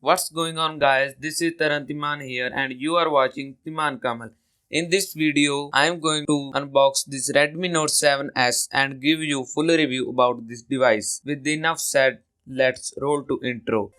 What's going on, guys? This is Dhiman here and you are watching Dhiman Kamal. In this video, I am going to unbox this Redmi Note 7S and give you full review about this device. With enough said, let's roll to intro.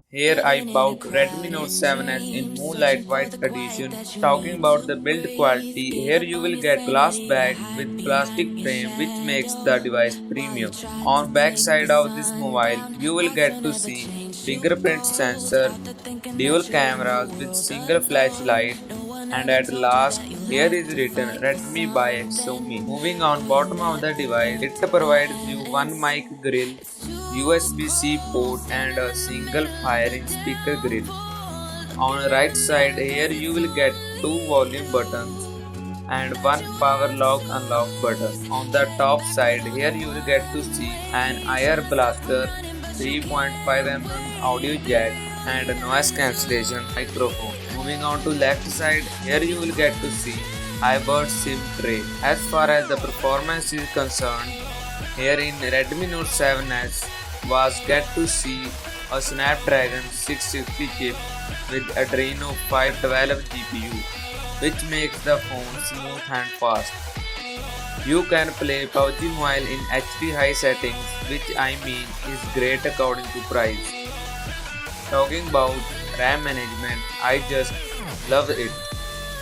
Here I bought Redmi Note 7S in Moonlight White Edition. Talking about the build quality, here you will get glass bag with plastic frame which makes the device premium. On back side of this mobile, you will get to see fingerprint sensor, dual cameras with single flashlight, and at last here is written Redmi by Xiaomi. Moving on bottom of the device, it provides you one mic grill, USB-C port and a single firing speaker grill. On the right side here you will get two volume buttons and one power lock unlock button. On the top side here you will get to see an IR blaster, 3.5mm audio jack and a noise cancellation microphone. Moving on to left side, here you will get to see hybrid SIM tray. As far as the performance is concerned, here in Redmi Note 7S was get to see a Snapdragon 660 chip with Adreno 512 GPU, which makes the phone smooth and fast. You can play PUBG Mobile in HD high settings, which I mean is great according to price. Talking about RAM management, I just love it.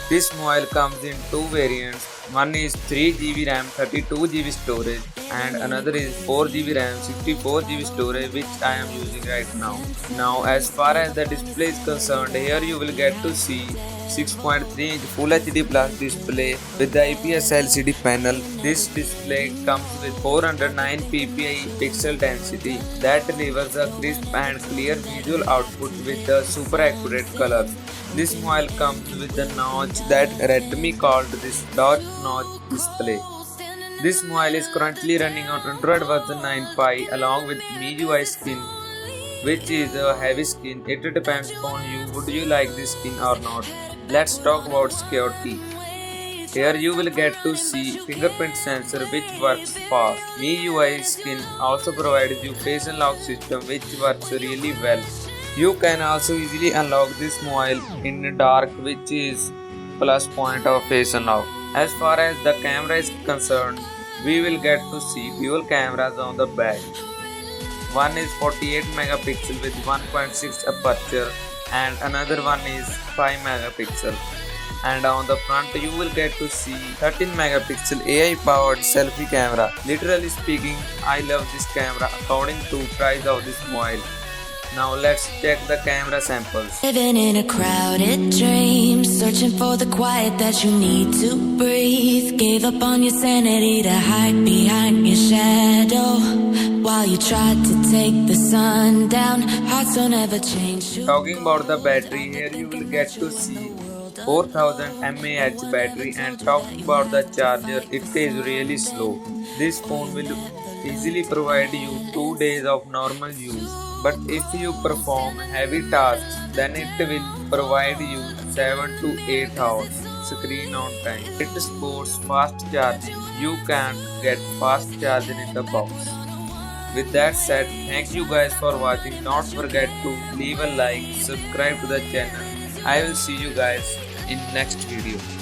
This mobile comes in two variants. One is 3GB RAM 32GB storage and another is 4GB RAM 64GB storage, which I am using right now. Now as far as the display is concerned, here you will get to see 6.3-inch Full HD Plus display with the IPS LCD panel. This display comes with 409 ppi pixel density that delivers a crisp and clear visual output with the super accurate colors. This mobile comes with the notch that Redmi called this dot notch display. This mobile is currently running on Android version 9 Pie along with MIUI skin, which is a heavy skin. It depends upon you, would you like this skin or not. Let's talk about security. Here you will get to see fingerprint sensor which works fast. MIUI skin also provides you face unlock system which works really well. You can also easily unlock this mobile in the dark, which is plus point of face unlock. As far as the camera is concerned, we will get to see dual cameras on the back. One is 48 megapixel with 1.6 aperture and another one is 5 megapixel. And on the front you will get to see 13 megapixel AI powered selfie camera. Literally speaking, I love this camera according to price of this mobile. Now let's check the camera samples. Living in a crowded dream, searching for the quiet that you need to breathe. Gave up on your sanity to hide behind your shadow, while you tried to take the sun down. Hearts don't ever change. Talking about the battery, here you will get to see 4000 mAh battery, and talking about the charger, it is really slow. This phone will easily provide you 2 days of normal use. But if you perform heavy tasks, then it will provide you 7 to 8 hours screen on time. It supports fast charging. You can get fast charging in the box. With that said, thank you guys for watching. Don't forget to leave a like, subscribe to the channel. I will see you guys in next video.